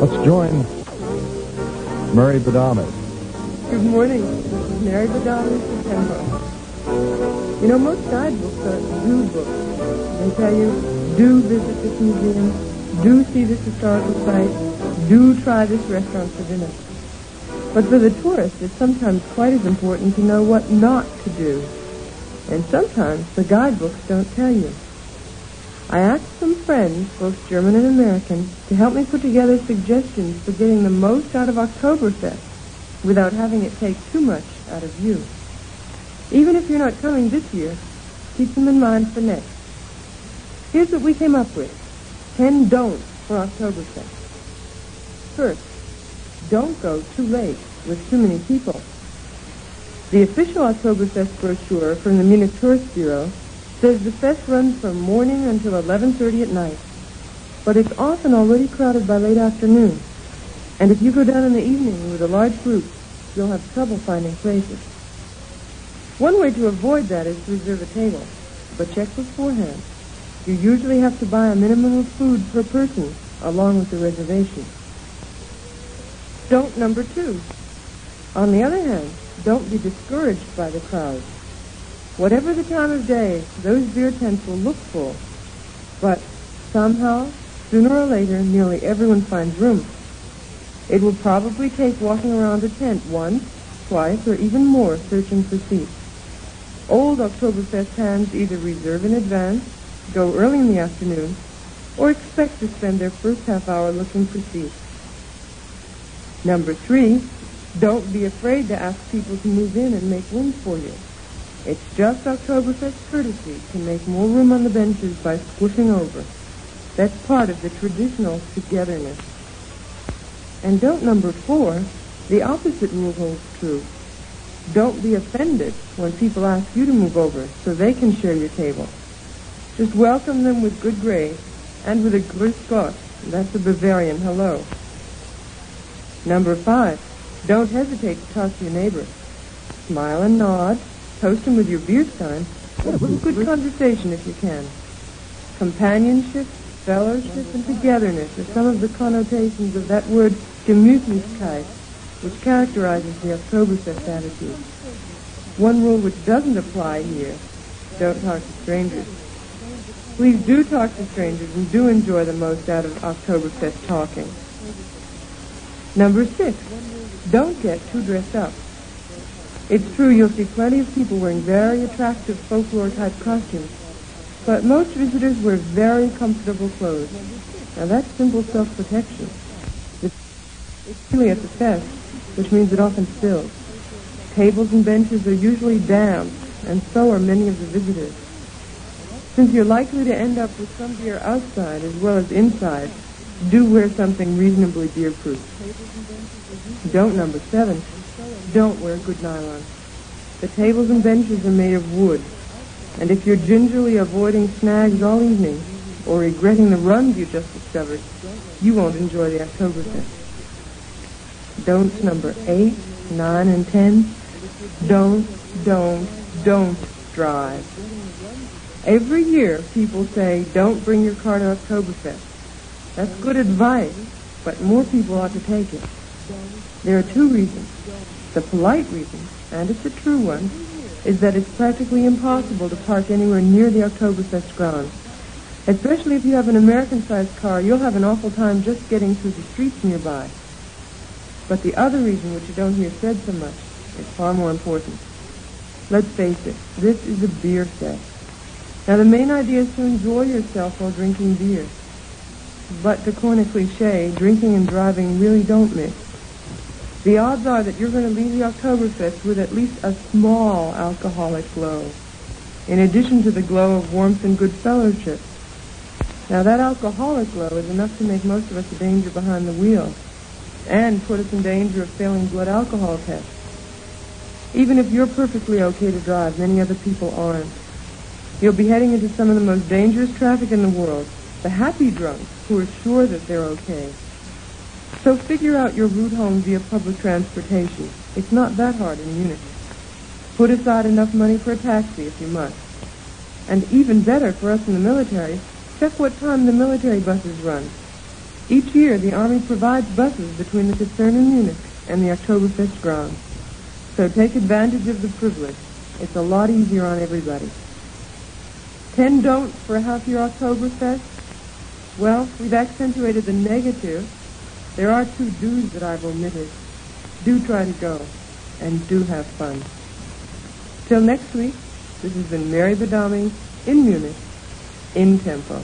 Let's join Mary Badami. Good morning. This is Mary Badami from Pembroke. You know, most guidebooks are do books. They tell you, do visit this museum, do see this historical site, do try this restaurant for dinner. But for the tourist, it's sometimes quite as important to know what not to do. And sometimes the guidebooks don't tell you. I asked some friends, both German and American, to help me put together suggestions for getting the most out of Oktoberfest without having it take too much out of you. Even if you're not coming this year, keep them in mind for next. Here's what we came up with. 10 don'ts for Oktoberfest. First, don't go too late with too many people. The official Oktoberfest brochure from the Munich Tourist Bureau says the fest runs from morning until 11:30 at night. But it's often already crowded by late afternoon. And if you go down in the evening with a large group, you'll have trouble finding places. One way to avoid that is to reserve a table. But check beforehand. You usually have to buy a minimum of food per person along with the reservation. Don't number 2. On the other hand, don't be discouraged by the crowd. Whatever the time of day, those beer tents will look full. But somehow, sooner or later, nearly everyone finds room. It will probably take walking around a tent once, twice, or even more searching for seats. Old Oktoberfest hands either reserve in advance, go early in the afternoon, or expect to spend their first half hour looking for seats. Number 3, don't be afraid to ask people to move in and make room for you. It's just Oktoberfest courtesy to make more room on the benches by squishing over. That's part of the traditional togetherness. And don't number 4, the opposite rule holds true. Don't be offended when people ask you to move over so they can share your table. Just welcome them with good grace and with a grüß Gott. That's a Bavarian hello. Number 5, don't hesitate to talk to your neighbor. Smile and nod. Toast him with your beer stein. Good conversation if you can. Companionship, fellowship, and togetherness are some of the connotations of that word Gemütlichkeit, which characterizes the Oktoberfest attitude. One rule which doesn't apply here, don't talk to strangers. Please do talk to strangers and do enjoy the most out of Oktoberfest talking. Number 6, don't get too dressed up. It's true you'll see plenty of people wearing very attractive folklore-type costumes, but most visitors wear very comfortable clothes. Now that's simple self-protection. It's chilly at the fest, which means it often spills. Tables and benches are usually damp, and so are many of the visitors. Since you're likely to end up with some beer outside as well as inside, do wear something reasonably beer-proof. Don't number 7. Don't wear good nylon. The tables and benches are made of wood, and if you're gingerly avoiding snags all evening, or regretting the runs you just discovered, you won't enjoy the Oktoberfest. Don'ts number 8, 9, and 10. Don't drive. Every year people say, don't bring your car to Oktoberfest. That's good advice, but more people ought to take it. There are 2 reasons. The polite reason, and it's a true one, is that it's practically impossible to park anywhere near the Oktoberfest grounds. Especially if you have an American-sized car, you'll have an awful time just getting through the streets nearby. But the other reason, which you don't hear said so much, is far more important. Let's face it, this is a beer fest. Now, the main idea is to enjoy yourself while drinking beer. But to coin a cliche, drinking and driving really don't mix. The odds are that you're going to leave the Oktoberfest with at least a small alcoholic glow, in addition to the glow of warmth and good fellowship. Now, that alcoholic glow is enough to make most of us a danger behind the wheel and put us in danger of failing blood alcohol tests. Even if you're perfectly okay to drive, many other people aren't. You'll be heading into some of the most dangerous traffic in the world, the happy drunks who are sure that they're okay. So figure out your route home via public transportation. It's not that hard in Munich. Put aside enough money for a taxi if you must. And even better for us in the military, check what time the military buses run. Each year, the Army provides buses between the Kaserne in Munich and the Oktoberfest grounds. So take advantage of the privilege. It's a lot easier on everybody. 10 don'ts for a healthier Oktoberfest. Well, we've accentuated the negative. There are 2 do's that I've omitted. Do try to go, and do have fun. Till next week, this has been Mary Badami in Munich, in tempo.